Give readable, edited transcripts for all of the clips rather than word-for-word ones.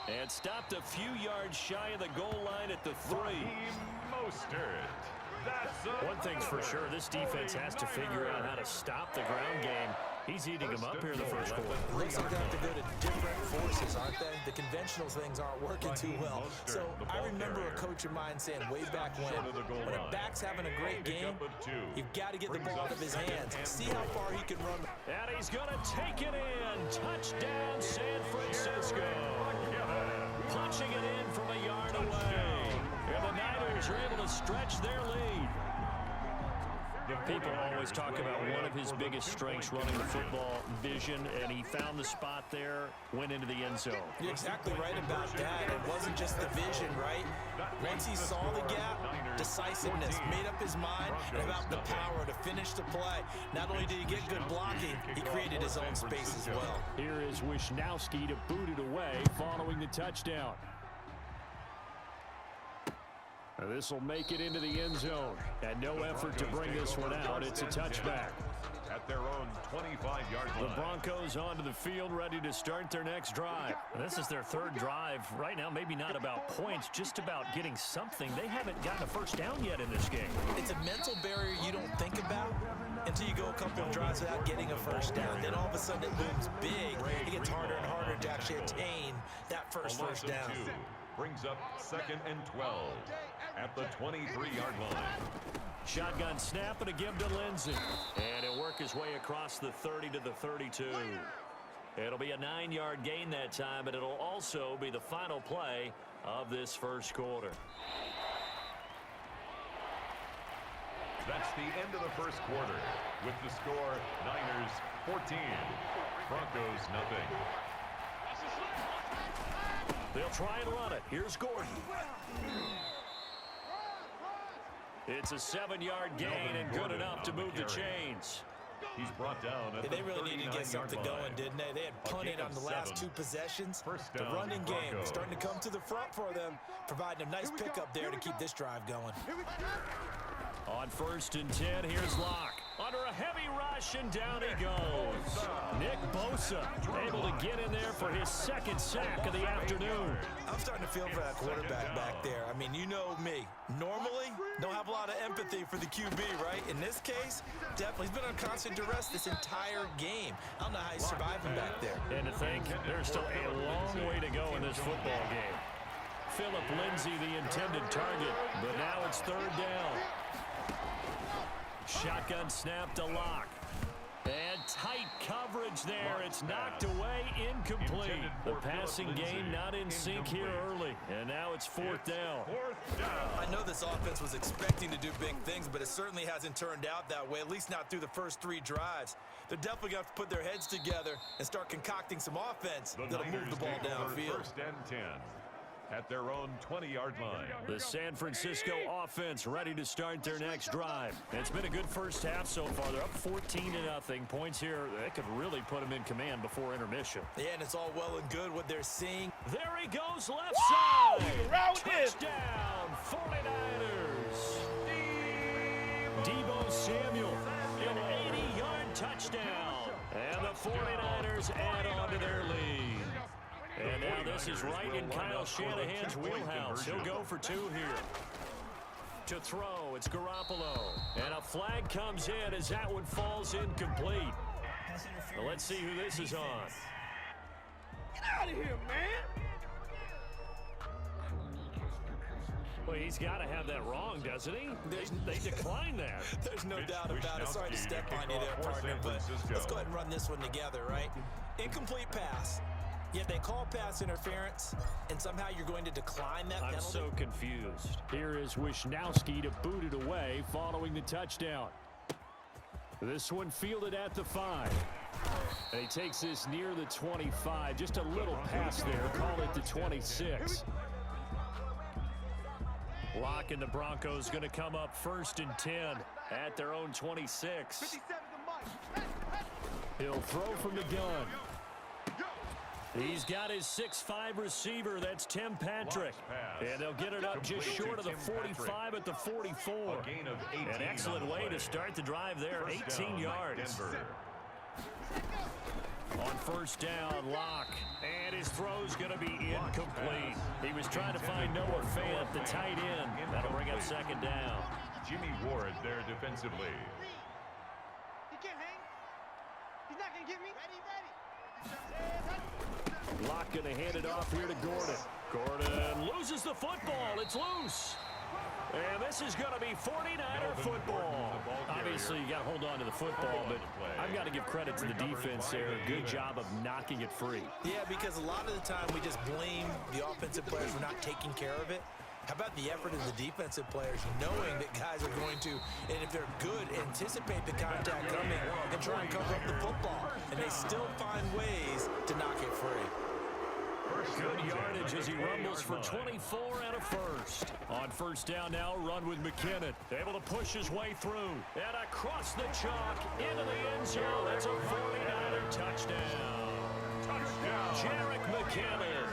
And stopped a few yards shy of the goal line at the 3. One thing's for sure, this defense has to figure out how to stop the ground game. He's eating them up here in the first quarter. It looks like they have to go to different forces, aren't they? The conventional things aren't working too well. So I remember a coach of mine saying way back when a back's having a great game, you've got to get the ball out of his hands. See how far he can run. And he's going to take it in. Touchdown, San Francisco. Punching it in from a yard away. And the Niners are able to stretch their lead. People always talk about one of his biggest strengths running the football, vision, and he found the spot there, went into the end zone. You're exactly right about that. It wasn't just the vision, right? Once he saw the gap, decisiveness, made up his mind, and about the power to finish the play. Not only did he get good blocking, he created his own space as well. Here is Wisnowski to boot it away following the touchdown. This will make it into the end zone. And no effort to bring this one out. It's a touchback. At their own 25-yard line. The Broncos onto the field, ready to start their next drive. This is their third drive. Right now, maybe not about points, just about getting something. They haven't gotten a first down yet in this game. It's a mental barrier you don't think about until you go a couple of drives without getting a first down. Then all of a sudden it looms big. It gets harder and harder to actually attain that first down. Brings up 2nd and 12 at the 23-yard line. Shotgun snap and a give to Lindsey. And he'll work his way across the 30 to the 32. It'll be a 9-yard gain that time, but it'll also be the final play of this first quarter. That's the end of the first quarter. With the score, Niners 14, Broncos nothing. They'll try and run it. Here's Gordon. It's a 7-yard gain and good enough to move the chains. He's brought down at they really needed to get something going, didn't they? They had punted on the last 2 possessions. The running game starting to come to the front for them, providing a nice pickup there to keep this drive going. On 1st and 10, here's Locke. Under a heavy rush, and down he goes. Nick Bosa able to get in there for his 2nd sack of the afternoon. I'm starting to feel for that quarterback back there. I mean, you know me. Normally, don't have a lot of empathy for the QB, right? In this case, definitely. He's been on constant duress this entire game. I don't know how he's surviving back there. And to think, there's still a long way to go in this football game. Phillip Lindsay, the intended target, but now it's 3rd down. Shotgun snap to Locke. And tight coverage there. It's knocked away, incomplete. The passing game not in sync here early. And now it's 4th down. I know this offense was expecting to do big things, but it certainly hasn't turned out that way, at least not through the first 3 drives. They're definitely going to have to put their heads together and start concocting some offense that'll move the ball downfield. 1st and 10. At their own 20-yard line. The San Francisco offense ready to start their next drive. It's been a good first half so far. They're up 14-0. Points here, that could really put them in command before intermission. Yeah, and it's all well and good what they're seeing. There he goes, left side. Touchdown, 49ers. Deebo Samuel, an 80-yard touchdown. And the 49ers add on to their lead. And now this is right in Kyle Shanahan's wheelhouse. He'll go for 2 here. To throw, it's Garoppolo. And a flag comes in as that one falls incomplete. Well, let's see who this is on. Get out of here, man! Well, he's got to have that wrong, doesn't he? They declined that. There's no doubt about it. Sorry to step on you there, partner, but let's go ahead and run this one together, right? Incomplete pass. Yet they call pass interference, and somehow you're going to decline that penalty? I'm so confused. Here is Wisnowski to boot it away following the touchdown. This one fielded at the 5. And he takes this near the 25. Just a little pass there. Call it the 26. Locke and the Broncos going to come up 1st and 10 at their own 26. He'll throw from the gun. He's got his 6'5" receiver. That's Tim Patrick. And they'll get it up just short of the 45 at the 44. An excellent way to start the drive there. 18 yards. On first down, Locke. And his throw's going to be incomplete. He was trying to find Noah Fant, the tight end. That'll bring up second down. Jimmy Ward there defensively. He can't hang. He's not going to get me. Locke going to hand it off here to Gordon. Gordon loses the football. It's loose. And this is going to be 49er football. Obviously, you got to hold on to the football, but I've got to give credit to the defense there. Good job of knocking it free. Yeah, because a lot of the time we just blame the offensive players for not taking care of it. How about the effort of the defensive players, knowing that guys are going to, and if they're good, anticipate the contact coming and try and cover up the football. And they still find ways to knock it free. Good yardage as he rumbles for 24 and a first. On first down now, run with McKinnon. Able to push his way through. And across the chalk into the end zone. That's a 49er touchdown. Jerick McKinnon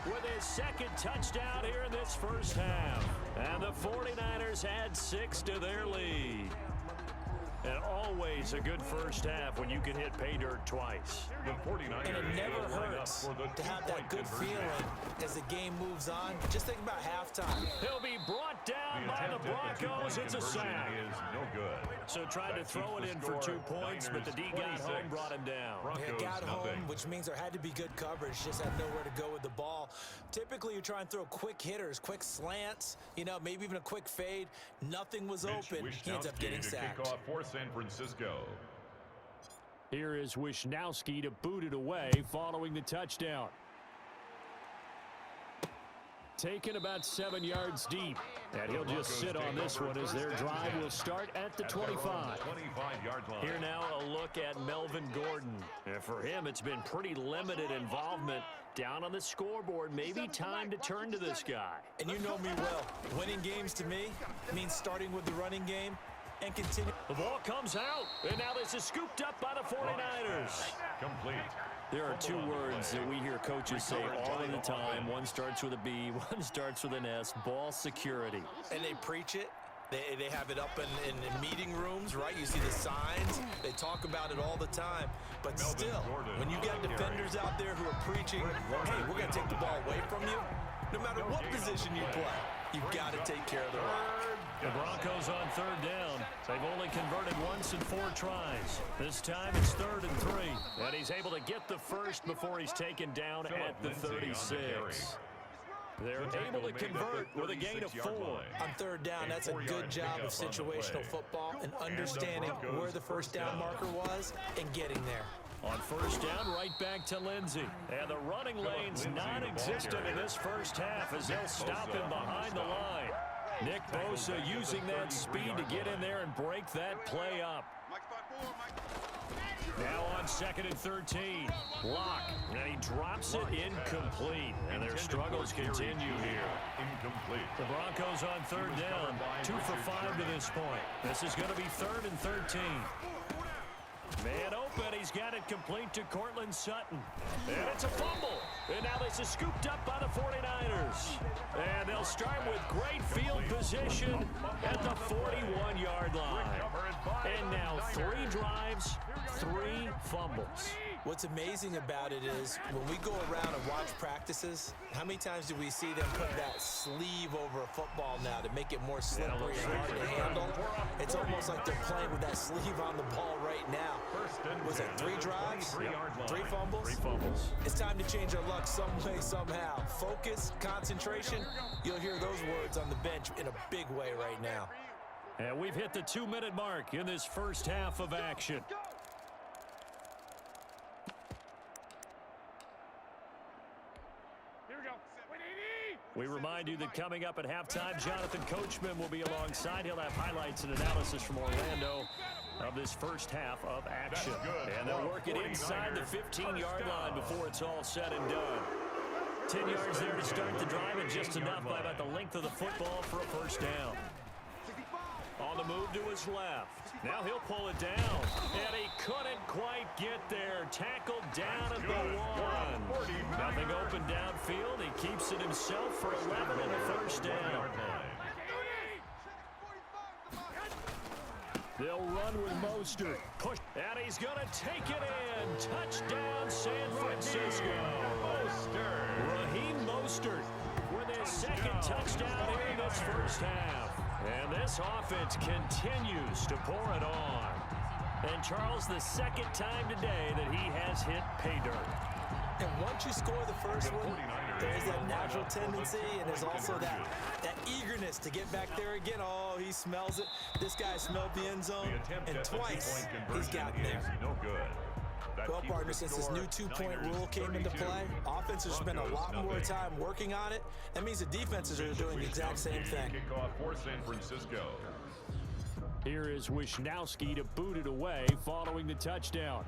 with his second touchdown here in this first half. And the 49ers add 6 to their lead. And always a good first half when you can hit pay dirt twice. The 49ers and it never hurts to have that good feeling as the game moves on. Just think about halftime. He'll be brought down by the Broncos. It's a sack. Is no good. So tried to throw it in for 2 points, but the D got home, brought him down. Yeah, got home, which means there had to be good coverage. Just had nowhere to go with the ball. Typically, you try and throw quick hitters, quick slants, you know, maybe even a quick fade. Nothing was open. He ends up getting sacked. Kickoff for San Francisco. Here is Wisnowski to boot it away following the touchdown. Taken about 7 yards deep. And he'll just sit on this one as their drive will start at the 25. 25-yard line. Here now a look at Melvin Gordon. And for him, it's been pretty limited involvement. Down on the scoreboard, maybe time to turn to this guy. And you know me well. Winning games to me means starting with the running game and continue. The ball comes out, and now this is scooped up by the 49ers. Complete. There are 2 words that we hear coaches say all of the time. One starts with a B, one starts with an S, ball security. And they preach it. They have it up in meeting rooms, right? You see the signs. They talk about it all the time. But still, when you got defenders out there who are preaching, hey, we're going to take the ball away from you, no matter what position you play, you've got to take care of the rock. The Broncos on third down. They've only converted once in 4 tries. This time it's 3rd and 3. And he's able to get the first before he's taken down at the 36. They're able to convert with a gain of 4. On third down, that's a good job of situational football and understanding where the first down marker was and getting there. On first down, right back to Lindsey. And the running lane's non-existent in this first half as they'll stop him behind the line. Nick Bosa using that speed to get in there and break that play up. Now on 2nd and 13. Locke, and he drops it incomplete. And their struggles continue here. Incomplete. The Broncos on third down. 2 for 5 to this point. This is going to be 3rd and 13. Man open, he's got it complete to Cortland Sutton. And it's a fumble. And now this is scooped up by the 49ers. And they'll start with great field position at the 41-yard line. And now 3 drives, 3 fumbles. What's amazing about it is when we go around and watch practices, how many times do we see them put that sleeve over a football now to make it more slippery and hard to handle? It's almost like they're playing with that sleeve on the ball right now. Was it 3 drives? 3 fumbles? 3 fumbles. It's time to change our luck some way, somehow. Focus, concentration, you'll hear those words on the bench in a big way right now. And we've hit the 2-minute mark in this first half of action. We remind you that coming up at halftime, Jonathan Coachman will be alongside. He'll have highlights and analysis from Orlando of this first half of action. And they'll work it inside the 15-yard line before it's all said and done. 10 yards there to start the drive, and just enough by about the length of the football for a first down. On the move to his left. Now he'll pull it down. And he couldn't quite get there. Tackled down at the 1. Nothing open downfield. He keeps it himself for 11 and a first down. They'll run with Mostert. Push, and he's going to take it in. Touchdown, San Francisco. Raheem Mostert with his second touchdown here in this first half. And this offense continues to pour it on. And Charles, the second time today that he has hit pay dirt. And once you score the first one, there's that natural tendency, and there's also that eagerness to get back there again. Oh, he smells it. This guy smelled the end zone, and twice he's gotten there. No good. Well, partner, since this new two-point rule came into play, offenses spend a lot more time working on it. That means the defenses are doing the exact same thing. Kickoff for San Francisco. Here is Wisnowski to boot it away following the touchdown.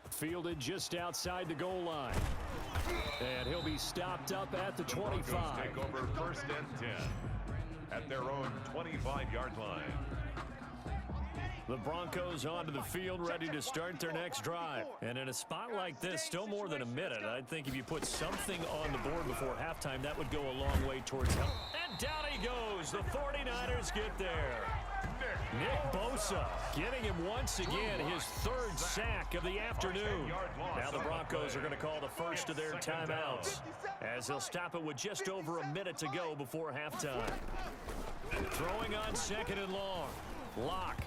Fielded just outside the goal line. And he'll be stopped up at the 25. Take over first and 10 at their own 25-yard line. The Broncos onto the field, ready to start their next drive. And in a spot like this, still more than a minute, I think if you put something on the board before halftime, that would go a long way towards help. And down he goes. The 49ers get there. Nick Bosa getting him once again, his third sack of the afternoon. Now the Broncos are going to call the first of their timeouts, as they'll stop it with just over a minute to go before halftime. Throwing on second and long. Lock.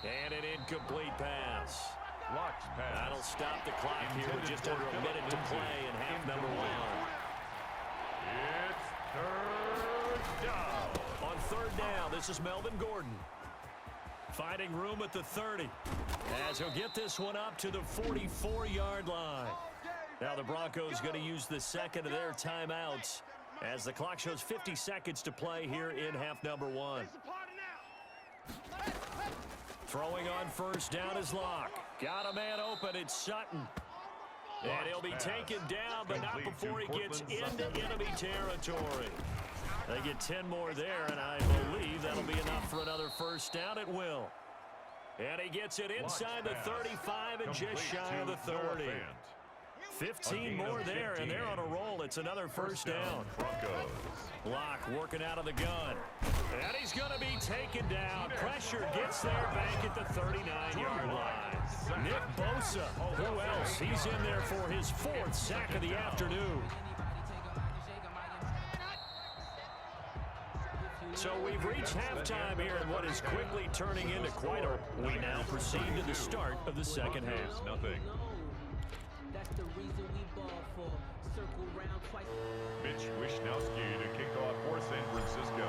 And an incomplete pass. Lock's pass. That'll stop the clock here with just under a minute to play in half number one. It's third down. On third down, this is Melvin Gordon. Finding room at the 30. As he'll get this one up to the 44-yard line. Now the Broncos going to use the second of their timeouts as the clock shows 50 seconds to play here in half number one. Throwing on first down is Locke. Got a man open. It's Sutton. And he'll be taken down, but not before he gets into enemy territory. They get 10 more there, and I believe that'll be enough for another first down. It will. And he gets it inside the 35 and just shy of the 30. 15 more there, and they're on a roll. It's another first down. Locke working out of the gun. And he's going to be taken down. Pressure gets there back at the 39-yard line. Nick Bosa, who else? He's in there for his fourth sack of the afternoon. So we've reached halftime here in what is quickly turning into quite a... We now proceed to the start of the second half. Nothing. Mitch Wisnowski to kick off for San Francisco.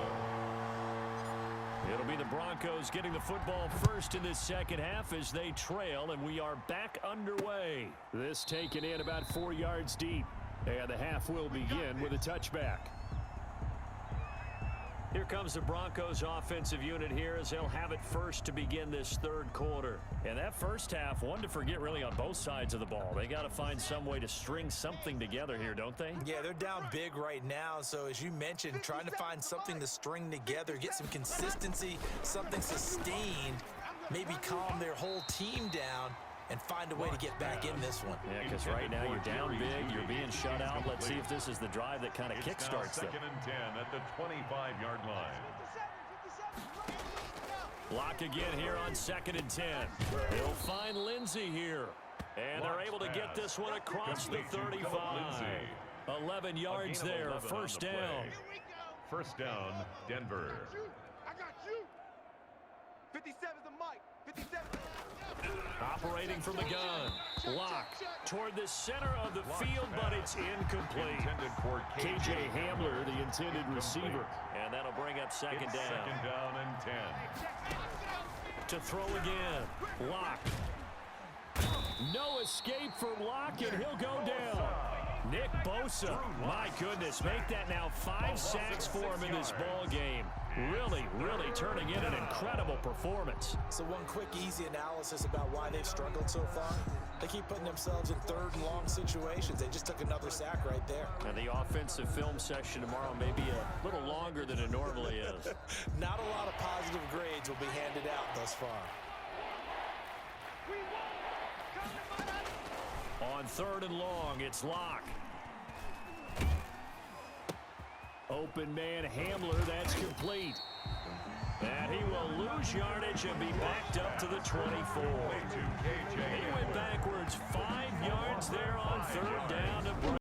It'll be the Broncos getting the football first in this second half as they trail, and we are back underway. This taken in about 4 yards deep, and the half will begin with a touchback. Here comes the Broncos offensive unit here as they'll have it first to begin this third quarter. And that first half, one to forget really on both sides of the ball. They got to find some way to string something together here, don't they? Yeah, they're down big right now. So as you mentioned, trying to find something to string together, get some consistency, something sustained, maybe calm their whole team down and find a way to get back in this one. Yeah, because right now you're down big, you're being shut out. Let's see if this is the drive that kind of kickstarts them. Second and 10 at the 25-yard line. Block again here on second and 10. They'll find Lindsey here. And they're able to get this one across the 35. 11 yards there, first down. First down, Denver. I got you. 57's the mic. 57. Operating from the gun. Lock toward the center of the field, but it's incomplete. KJ Hamler, the intended receiver. And that'll bring up second down. Second down and 10. To throw again. Lock. No escape for Lock, and he'll go down. Nick Bosa, my goodness, make that now 5 sacks for him in this ball game. Really, really turning in an incredible performance. So one quick, easy analysis about why they've struggled so far. They keep putting themselves in third and long situations. They just took another sack right there. And the offensive film session tomorrow may be a little longer than it normally is. Not a lot of positive grades will be handed out thus far. On third and long, it's Locke. Open man Hamler, that's complete. And he will lose yardage and be backed up to the 24. He went backwards 5 yards there on third down to break.